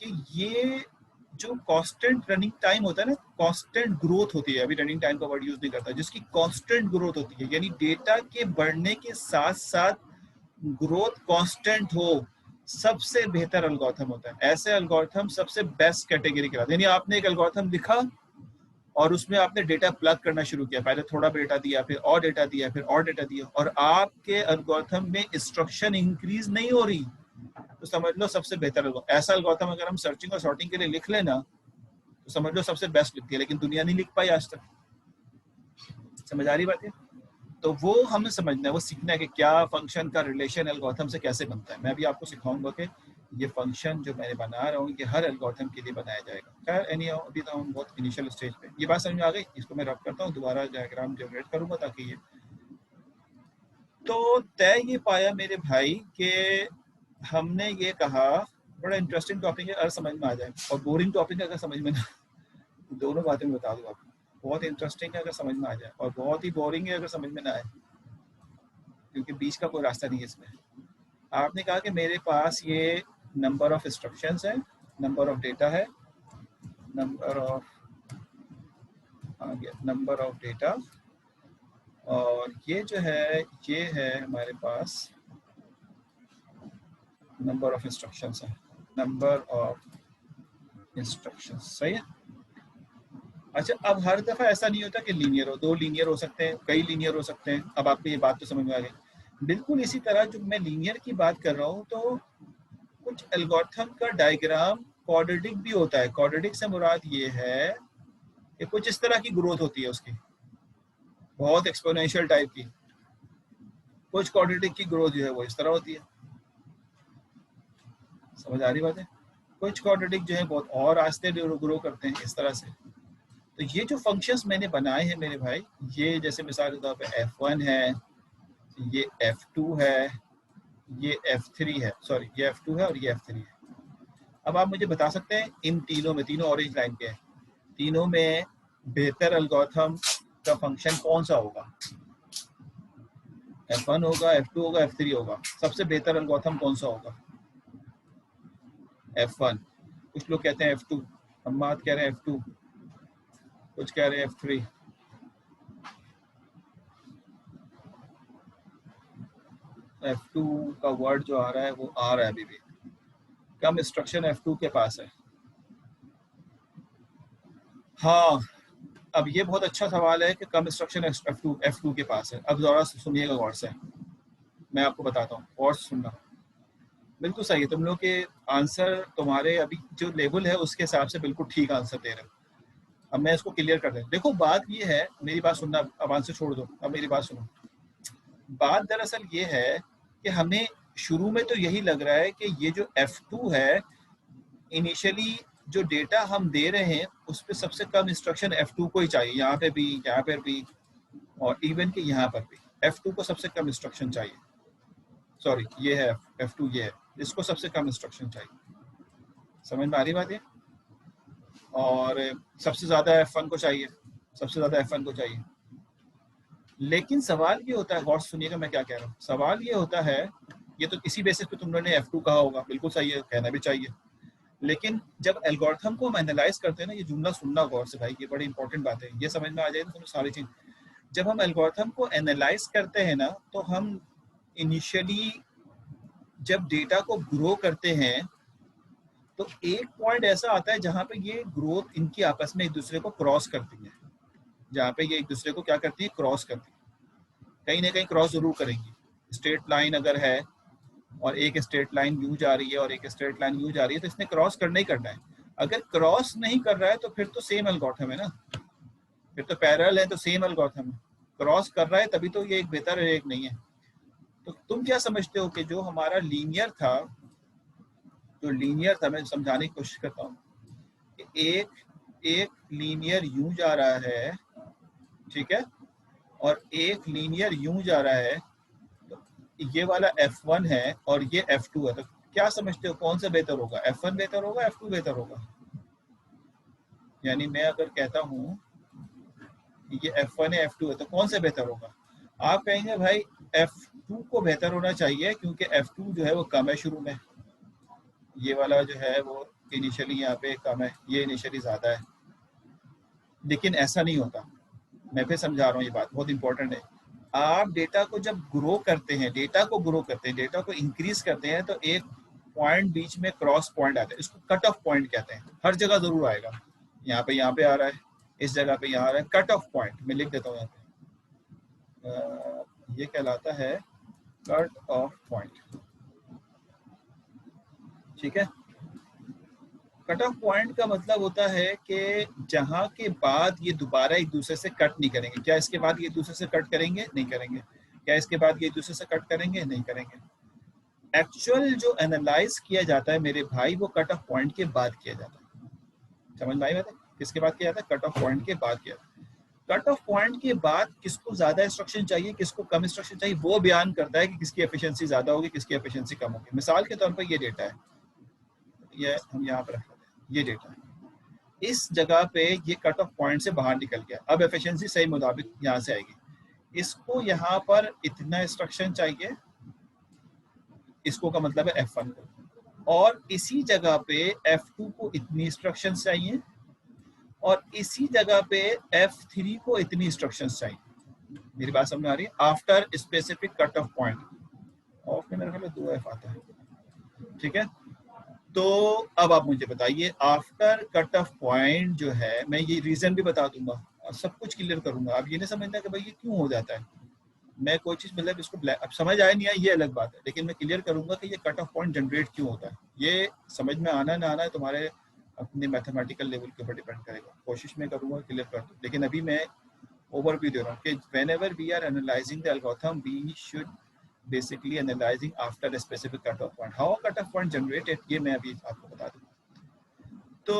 कि ये जो कांस्टेंट रनिंग टाइम होता है ना, कांस्टेंट ग्रोथ होती है, अभी रनिंग टाइम का वर्ड यूज नहीं करता, जिसकी कांस्टेंट ग्रोथ होती है, यानी डेटा के बढ़ने के साथ साथ ग्रोथ कांस्टेंट हो, सबसे बेहतर एल्गोरिथम होता है। ऐसे एल्गोरिथम सबसे बेस्ट कैटेगरी के, यानी आपने एक एल्गोरिथम लिखा और उसमें आपने डेटा प्लग करना शुरू किया, पहले थोड़ा डेटा दिया, फिर और डेटा दिया, फिर और डेटा दिया, और आपके एल्गोरिथम में इंस्ट्रक्शन इंक्रीज नहीं हो रही, तो समझ लो सबसे बेहतर एल्गोरिथम। ऐसा एल्गोरिथम अगर हम सर्चिंग और सॉर्टिंग के लिए लिख लेना तो समझ लो सबसे बेस्ट लिखती है, लेकिन दुनिया नहीं लिख पाई आज तक। समझ आ रही बात है? तो वो हमें समझना है, वो सीखना है कि क्या फंक्शन का रिलेशन एल्गोरिथम से कैसे बनता है। मैं भी आपको सिखाऊंगा कि ये फंक्शन जो मैं बना रहा हूँ ये हर एल्गोरिथम के लिए बनाया जाएगा। खैर एनी अभी तो हम बहुत इनिशियल स्टेज पे, ये बात समझ में आ गई। इसको मैं रब करता हूँ, दोबारा डायग्राम जनरेट करूंगा ताकि ये तो तय ये पाया मेरे भाई कि हमने ये कहा बड़ा इंटरेस्टिंग टॉपिक है अगर समझ में आ जाए, और बोरिंग टॉपिक है अगर समझ में ना, दोनों बातें मैं बता दूँ आपको। बहुत इंटरेस्टिंग है अगर समझ में आ जाए, और बहुत ही बोरिंग है अगर समझ में ना आए, क्योंकि बीच का कोई रास्ता नहीं है इसमें। आपने कहा कि मेरे पास ये नंबर ऑफ इंस्ट्रक्शंस है, नंबर ऑफ डेटा है, नंबर ऑफ डेटा, और ये जो है ये है हमारे पास नंबर ऑफ इंस्ट्रक्शंस है, नंबर ऑफ इंस्ट्रक्शंस, सही है। अच्छा, अब हर दफा ऐसा नहीं होता कि लीनियर हो, 2 लीनियर हो सकते हैं, कई लीनियर हो सकते हैं। अब आपको ये बात तो समझ में आ गई। बिल्कुल इसी तरह जो मैं लीनियर की बात कर रहा हूँ, तो कुछ एल्गोरिथम का डायग्राम क्वाड्रेटिक भी होता है। क्वाड्रेटिक से मुराद ये है कि कुछ इस तरह की ग्रोथ होती है उसकी, बहुत एक्सपोनेंशियल टाइप की। कुछ क्वाड्रेटिक की ग्रोथ जो है वो इस तरह होती है। समझ आ रही बात है? कुछ क्वाड्रेटिक जो है बहुत और आस्ते ग्रो करते हैं इस तरह से। तो ये जो फंक्शंस मैंने बनाए हैं मेरे भाई, ये जैसे मिसाल के तौर पे f1 है, ये f2 है, ये f3 है, सॉरी ये f2 है और ये f3 है। अब आप मुझे बता सकते हैं इन तीनों में, तीनों ऑरेंज लाइन के हैं, तीनों में बेहतर एल्गोरिथम का फंक्शन कौन सा होगा? f1 होगा, f2 होगा, f3 होगा। सबसे बेहतर एल्गोरिथम कौन सा होगा? f1। कुछ लोग कहते हैं f2, हम्माद कह रहे हैं f2, कुछ कह रहे हैं f3। f2 का वर्ड जो आ रहा है वो आ रहा है अभी भी, कम इंस्ट्रक्शन f2 के पास है। हाँ, अब ये बहुत अच्छा सवाल है कि कम इंस्ट्रक्शन f2 के पास है। अब जरा सुनिएगा गौर से, मैं आपको बताता हूँ, और सुनना। बिल्कुल सही है, तुम लोग के आंसर तुम्हारे अभी जो लेवल है उसके हिसाब से बिल्कुल ठीक आंसर दे रहे हो। अब मैं इसको क्लियर कर दूं। देखो बात ये है, मेरी बात सुनना, अब आंसर छोड़ दो, अब मेरी बात सुनो। बात दरअसल ये है कि हमें शुरू में तो यही लग रहा है कि ये जो f2 है, इनिशियली जो डेटा हम दे रहे हैं उस पर सबसे कम इंस्ट्रक्शन f2 को ही चाहिए, यहाँ पे भी, यहाँ पर भी, और इवन कि यहाँ पर भी f2 को सबसे कम इंस्ट्रक्शन चाहिए। सॉरी ये है f2, ये है, इसको सबसे कम इंस्ट्रक्शन चाहिए। समझ में आ रही बात है? और सबसे ज्यादा f1 को चाहिए, सबसे ज्यादा f1 को चाहिए। लेकिन सवाल ये होता है, गौर सुनिएगा मैं क्या कह रहा हूँ। सवाल ये होता है, ये तो इसी बेसिस पे तुम लोगों ने f2 कहा होगा, बिल्कुल सही है, कहना भी चाहिए। लेकिन जब एल्गोरिथम को हम एनालाइज करते हैं ना, ये जुमला सुनना गौर से भाई, ये बड़ी इंपॉर्टेंट बात है, ये समझ में आ जाए तो तुम्हें सारी चीज। जब हम एल्गोरिथम को एनालाइज करते हैं ना, तो हम इनिशियली जब डेटा को ग्रो करते हैं तो एक पॉइंट ऐसा आता है जहां पे ये ग्रोथ इनकी आपस में एक दूसरे को क्रॉस करती है। जहाँ पे ये एक दूसरे को क्या करती है, क्रॉस करती है, कहीं ना कहीं क्रॉस जरूर करेंगी। स्ट्रेट लाइन अगर है और एक स्ट्रेट लाइन यूं जा रही है और एक स्ट्रेट लाइन यूं जा रही है, तो इसने क्रॉस करना ही करना है। अगर क्रॉस नहीं कर रहा है तो फिर तो सेम एल्गोरिथम है ना, फिर तो पैरेलल है, तो सेम एल्गोरिथम है। क्रॉस कर रहा है तभी तो ये एक बेहतर है, एक नहीं है। तो तुम क्या समझते हो कि जो हमारा लीनियर था, जो लीनियर था, मैं समझाने की कोशिश करता हूँ, एक एक लीनियर यूं जा रहा है, ठीक है, और एक लीनियर यूं जा रहा है, तो ये वाला F1 है और ये F2 है, तो क्या समझते हो कौन सा बेहतर होगा, F1 बेहतर होगा, F2 बेहतर होगा? यानी मैं अगर कहता हूँ ये F1 है, F2 है, तो कौन सा बेहतर होगा? आप कहेंगे भाई F2 को बेहतर होना चाहिए, क्योंकि F2 जो है वो कम है शुरू में, ये वाला जो है वो इनिशियली यहाँ पे कम है, ये इनिशियली ज़्यादा है। लेकिन ऐसा नहीं होता, मैं फिर समझा रहा हूँ, ये बात बहुत इंपॉर्टेंट है। आप डेटा को जब ग्रो करते हैं, डेटा को इंक्रीज करते हैं, तो एक पॉइंट बीच में क्रॉस पॉइंट आता है, इसको कट ऑफ पॉइंट कहते हैं। हर जगह जरूर आएगा, यहाँ पे आ रहा है, इस जगह पे यहाँ आ रहा है, कट ऑफ पॉइंट मैं लिख देता हूँ यहाँ पे, ये कहलाता है कट ऑफ पॉइंट, ठीक है। कट ऑफ पॉइंट का मतलब होता है कि जहां के बाद ये दोबारा एक दूसरे से कट नहीं करेंगे। क्या इसके बाद ये एक दूसरे से कट करेंगे? नहीं करेंगे। क्या इसके बाद ये एक दूसरे से कट करेंगे? नहीं करेंगे। एक्चुअल जो एनालाइज किया जाता है मेरे भाई, वो कट ऑफ पॉइंट के बाद किया जाता है। समझ में आई बात है? किसके बाद किया जाता है? कट ऑफ पॉइंट के बाद किया जाता है। कट ऑफ पॉइंट के बाद किसको ज्यादा इंस्ट्रक्शन चाहिए, किसको कम इंस्ट्रक्शन चाहिए, वो बयान करता है कि किसकी एफिशिएंसी ज्यादा होगी, किसकी एफिशिएंसी कम होगी। मिसाल के तौर पर ये डेटा है, ये हम यहाँ पर रख लेते हैं, ये डेटा है, इस जगह पे ये कट ऑफ पॉइंट से बाहर निकल गया। अब एफिशिएंसी सही मुताबिक यहाँ से आएगी। इसको यहाँ पर इतना इंस्ट्रक्शन चाहिए, इसको का मतलब है F1 को, और इसी जगह पे F2 को इतनी इंस्ट्रक्शन चाहिए, और इसी जगह पे F3 को इतनी इंस्ट्रक्शन चाहिए। मेरी बात समझ आ रही है? After specific cut off point, of में मेरे ख्याल में 2F आता है, ठीक है। तो अब आप मुझे बताइए, आफ्टर कट ऑफ पॉइंट जो है, मैं ये रीजन भी बता दूंगा और सब कुछ क्लियर करूंगा। आप ये नहीं समझना कि भाई ये क्यों हो जाता है, मैं कोई चीज मतलब इसको अब समझ आया नहीं आया ये अलग बात है, लेकिन मैं क्लियर करूंगा कि ये कट ऑफ पॉइंट जनरेट क्यों होता है। ये समझ में आना ना आना है तुम्हारे अपने मैथमेटिकल लेवल के ऊपर डिपेंड करेगा। कोशिश मैं करूंगा क्लियर कर दूं, लेकिन अभी मैं ओवरव्यू दे रहा हूँ कि whenever we are analysing the algorithm, we should basically analyzing after a specific cutoff point. How a cutoff point generated, ये मैं अभी आपको बता दूँ। तो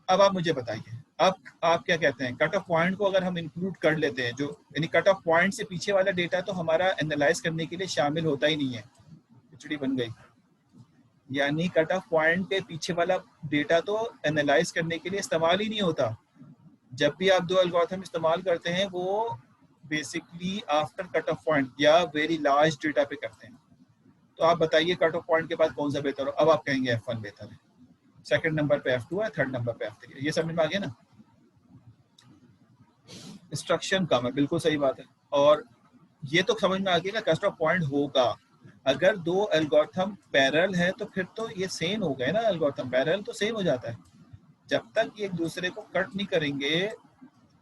अब आप मुझे बताइए, अब आप क्या कहते हैं, कट ऑफ पॉइंट को अगर हम इंक्लूड कर लेते हैं, जो यानी कट ऑफ पॉइंट से पीछे वाला डेटा तो हमारा एनालाइज करने के लिए शामिल होता ही नहीं है, खिचड़ी बन गई। यानी कट ऑफ पॉइंट के पीछे वाला डेटा तो एनालाइज करने के लिए इस्तेमाल ही नहीं होता। जब भी आप दो एल्गोरिथम इस्तेमाल करते हैं, वो basically after cut off point या वेरी लार्ज डेटा पे करते हैं। तो आप बताइए कट ऑफ पॉइंट के बाद कौन सा बेहतर हो? अब आप कहेंगे F1 बेहतर है, सेकंड नंबर पे F2 है, थर्ड नंबर पे F3 है। ये समझ में आ गया ना? इंस्ट्रक्शन कम है, बिल्कुल सही बात है। और ये तो समझ में आ गया कट ऑफ पॉइंट होगा। अगर दो एल्गोरिथम पैरेलल है तो फिर तो ये सेम हो गए ना, एल्गोरिथम पैरेलल तो सेम हो जाता है। जब तक ये एक दूसरे को कट नहीं करेंगे,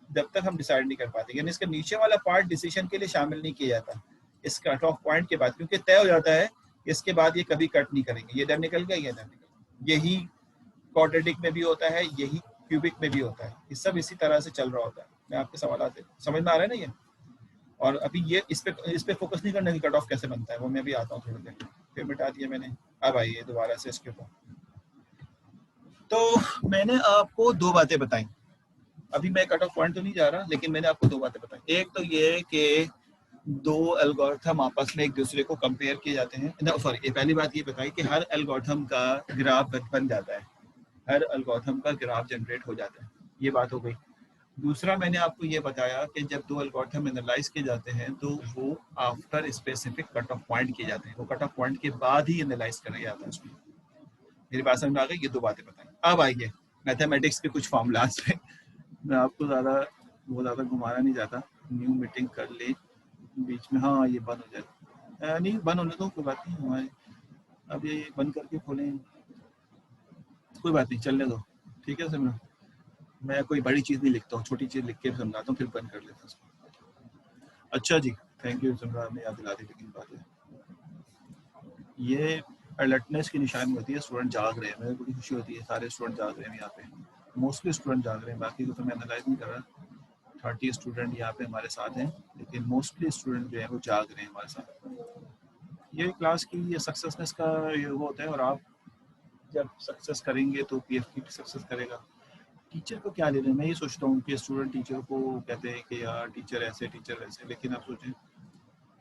जब तक हम डिसाइड नहीं कर पाते। यानी इसका नीचे वाला पार्ट डिसीजन के लिए शामिल नहीं किया जाता इस कट ऑफ पॉइंट के बाद, क्योंकि तय हो जाता है इसके बाद ये कभी कट नहीं करेंगे। ये डर निकल गया, ये डर निकल गया। यही क्वाड्रेटिक में भी होता है, यही क्यूबिक में भी होता है, ये सब इसी तरह से चल रहा होता है। मैं आपके सवाल आते समझ में आ रहा है ना ये? और अभी ये इस पे फोकस नहीं करना कि कट ऑफ कैसे बनता है, वो मैं भी आता हूँ थोड़ी देर। फिर मिटा दिया मैंने, अब आइए दोबारा से इसके ऊपर। तो मैंने आपको दो बातें बताई, अभी मैं कट ऑफ पॉइंट तो नहीं जा रहा, लेकिन मैंने आपको दो बातें बताई। एक तो ये कि दो एल्गोरिथम आपस में एक दूसरे को कंपेयर किए जाते हैं। सॉरी, ये पहली बात ये बताई कि हर एल्गोरिथम का ग्राफ बन जाता है, हर एल्गोरिथम का ग्राफ जनरेट हो जाता है, ये बात हो गई। दूसरा मैंने आपको ये बताया कि जब दो एल्गोरिथम एनालाइज किए जाते हैं तो वो after specific cut off point किए जाते हैं, वो कट ऑफ पॉइंट के बाद ही एनालाइज करा जाता है उसमें। मेरी बात समझ में आ गई? ये दो बातें बताई। अब आइए मैथमेटिक्स के कुछ फॉर्मूलाज पे। मैं आपको बहुत ज़्यादा घुमाना नहीं चाहता। न्यू मीटिंग कर ले बीच में, हाँ ये बंद हो जाए, नहीं बंद होने दो, कोई बात नहीं। हमारे अब ये बंद करके खोलें, कोई बात नहीं, चलने दो, ठीक है सिमरन। मैं कोई बड़ी चीज़ नहीं लिखता हूँ, छोटी चीज़ लिख के समझाता हूँ, फिर बंद कर लेता हूँ उसको। अच्छा जी, थैंक यू सिमरा ने याद दिला दी। लेकिन बात है ये अलर्टनेस की निशानी होती है, स्टूडेंट जाग रहे हैं, मुझे बड़ी खुशी होती है, सारे स्टूडेंट जाग रहे हैं यहाँ पे, मोस्टली स्टूडेंट जाग रहे हैं, बाकी को तो मैं एनालाइज नहीं कर रहा। 30 स्टूडेंट यहाँ पे हमारे साथ हैं, लेकिन मोस्टली स्टूडेंट जो है वो जाग रहे हैं हमारे साथ। ये क्लास की ये सक्सेसनेस का ये वो होता है, और आप जब सक्सेस करेंगे तो पीएफपी सक्सेस करेगा। टीचर को क्या लेना है, मैं ये सोचता हूँ कि स्टूडेंट टीचर को कहते हैं कि यार टीचर ऐसे टीचर वैसे, लेकिन आप सोचें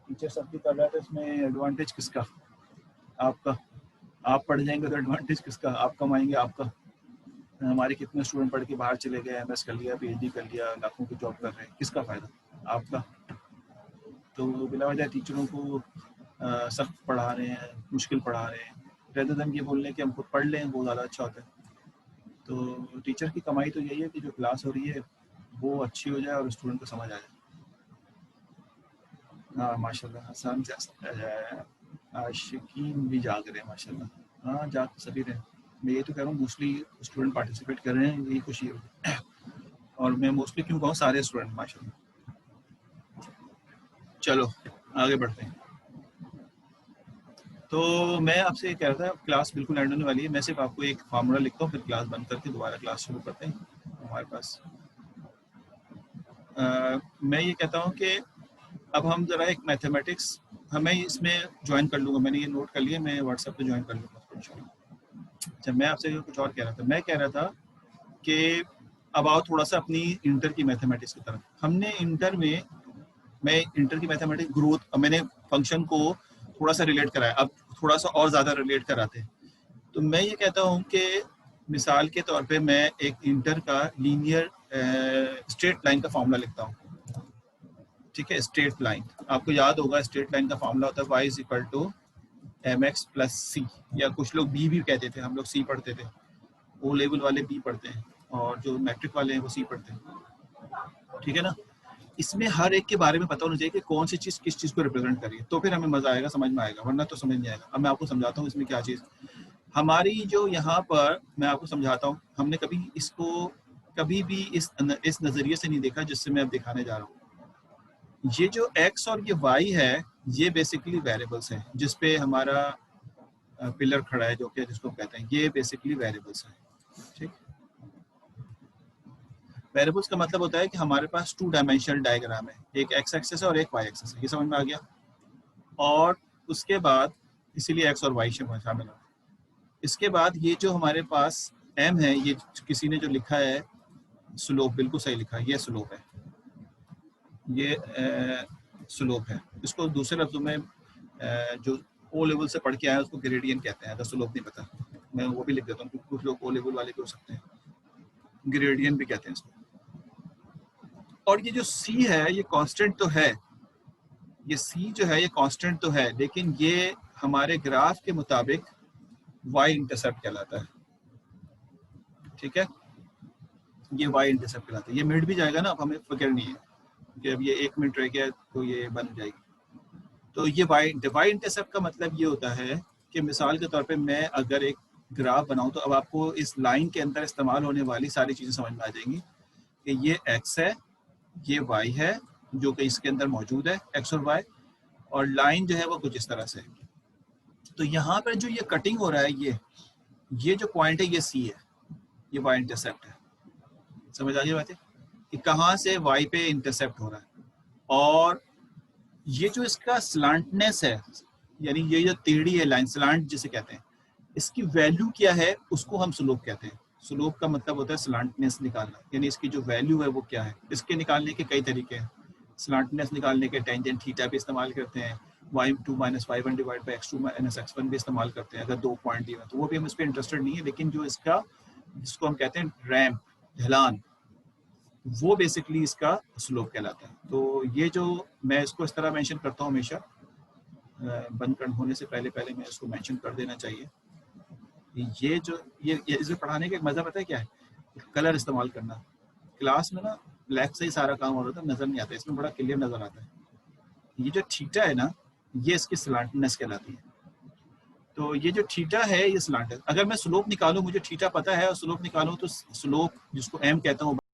टीचर सब भी कर रहा है तो इसमें एडवांटेज किसका? आपका। आप पढ़ जाएंगे तो एडवांटेज किसका? आप कमाएंगे, आपका। हमारे कितने स्टूडेंट पढ़ के बाहर चले गए, एमएस कर लिया, पीएचडी कर लिया, लाखों की जॉब कर रहे हैं, किसका फायदा? आपका। तो बिला वजह टीचरों को सख्त पढ़ा रहे हैं, मुश्किल पढ़ा रहे हैं, रेदर देन ये बोलने कि हम खुद पढ़ लें, वो ज़्यादा अच्छा होता है। तो टीचर की कमाई तो यही है कि जो क्लास हो रही है वो अच्छी हो जाए और स्टूडेंट को समझ आ जाए। हाँ माशाल्लाह, हसन आशिकीन भी जाग रहे हैं माशाल्लाह। हाँ जाग तो सभी रहे हैं। मैं ये तो कह रहा हूँ मोस्टली स्टूडेंट पार्टिसिपेट कर रहे हैं, यही खुशी है। और मैं मोस्टली क्यों कहूँ, सारे स्टूडेंट माशाल्लाह। चलो आगे बढ़ते हैं। तो मैं आपसे ये कह रहा था, क्लास बिल्कुल एंड होने वाली है, मैं सिर्फ आपको एक फार्मूला लिखता हूँ, फिर क्लास बंद करके दोबारा क्लास शुरू करते हैं। हमारे पास मैं ये कहता हूँ कि अब हम ज़रा एक मैथमेटिक्स, हमें इसमें ज्वाइन कर लूँगा, मैंने ये नोट कर लिया, मैं व्हाट्सएप पे ज्वाइन कर लूँगा। अच्छा, मैं आपसे कुछ और कह रहा था, मैं कह रहा था कि अब आओ थोड़ा सा अपनी इंटर की मैथमेटिक्स की तरफ। हमने इंटर में, मैं इंटर की मैथमेटिक्स ग्रोथ, मैंने फंक्शन को थोड़ा सा रिलेट कराया, अब थोड़ा सा और ज़्यादा रिलेट कराते हैं। तो मैं ये कहता हूँ कि मिसाल के तौर पे मैं एक इंटर का लीनियर स्ट्रेट लाइन का फॉर्मूला लिखता हूँ। ठीक है, स्ट्रेट लाइन, आपको याद होगा स्ट्रेट लाइन का फॉर्मूला होता है y is equal to mx plus C, या कुछ लोग b भी कहते थे, हम लोग c पढ़ते थे, ओ लेवल वाले b पढ़ते हैं, और जो मैट्रिक वाले हैं वो c पढ़ते हैं। ठीक है ना? इसमें हर एक के बारे में पता होना चाहिए कि कौन सी चीज़ किस चीज़ को रिप्रेजेंट करिए, तो फिर हमें मजा आएगा, समझ में आएगा, वरना तो समझ नहीं आएगा। अब मैं आपको समझाता हूँ इसमें क्या चीज़ हमारी जो यहाँ पर, मैं आपको समझाता हूँ, हमने कभी इसको कभी भी इस नज़रिए से नहीं देखा जिससे मैं अब दिखाने जा रहा हूँ। ये जो x और ये y है, ये बेसिकली वेरिएबल्स हैं जिस पे हमारा पिलर खड़ा है, जो कि जिसको कहते हैं, ये बेसिकली वेरिएबल्स हैं। ठीक, वेरिएबल्स का मतलब होता है कि हमारे पास 2 डायमेंशनल डायग्राम है, एक x एक्सिस है और एक y एक्सिस है, ये समझ में आ गया? और उसके बाद इसीलिए x और y शामिल है। इसके बाद ये जो हमारे पास m है, ये किसी ने जो लिखा है स्लोप, बिल्कुल सही लिखा है, ये स्लोप है, ये स्लोप है। इसको दूसरे लफ्जों में जो ओ लेवल से पढ़ के आया उसको ग्रेडियंट कहते हैं, अगर स्लोप नहीं पता मैं वो भी लिख देता हूँ, कुछ लोग ओ लेवल वाले भी हो सकते हैं, ग्रेडियंट भी कहते हैं इसको। और ये जो सी है ये कांस्टेंट तो है, ये सी जो है ये कांस्टेंट तो है, लेकिन ये हमारे ग्राफ के मुताबिक वाई इंटरसेप्ट कहलाता है। ठीक है, ये वाई इंटरसेप्ट कहलाता है। ये मिनट भी जाएगा ना, अब हमें फिक्र नहीं है कि अब ये 1 मिनट रह गया तो ये बन जाएगी। तो ये वाई इंटरसेप्ट का मतलब ये होता है कि मिसाल के तौर पे मैं अगर एक ग्राफ बनाऊं, तो अब आपको इस लाइन के अंदर इस्तेमाल होने वाली सारी चीज़ें समझ में आ जाएंगी कि ये x है, ये y है जो कि इसके अंदर मौजूद है, x और y, और लाइन जो है वो कुछ इस तरह से। तो यहाँ पर जो ये कटिंग हो रहा है, ये जो पॉइंट है ये c है, ये y इंटरसेप्ट है। समझ आ गई बात है कि कहाँ से y पे इंटरसेप्ट हो रहा है। और ये जो इसका स्लांटनेस है, यानी ये जो टेढ़ी है लाइन, स्लांट जिसे कहते हैं, इसकी वैल्यू क्या है उसको हम स्लोप कहते हैं। स्लोप का मतलब होता है स्लांटनेस निकालना, यानी इसकी जो वैल्यू है वो क्या है। इसके निकालने के कई तरीके हैं। स्लांटनेस निकालने के टेंजेंट थीटा भी इस्तेमाल करते हैं, y2 minus y1 divide by x2 minus x1 भी इस्तेमाल करते हैं अगर 2 पॉइंट दिए, तो वो भी हम इस पर इंटरेस्टेड नहीं है। लेकिन जो इसका, जिसको हम कहते हैं रैम्प, ढलान, वो बेसिकली इसका स्लोप कहलाता है। तो ये जो मैं इसको इस तरह मेंशन करता हूँ हमेशा, बंद करने होने से पहले पहले मैं इसको मेंशन कर देना चाहिए। ये जो ये इसे पढ़ाने का एक मजा पता है क्या है? कलर इस्तेमाल करना। क्लास में ना ब्लैक से ही सारा काम हो रहा था, नजर नहीं आता, इसमें बड़ा क्लियर नजर आता है। ये जो थीटा है ना, ये इसकी स्लांटनेस कहलाती है। तो ये जो थीटा है ये स्लांट है। अगर मैं स्लोप निकालूं, मुझे थीटा पता है और स्लोप निकालूं तो स्लोप जिसको m कहता हूँ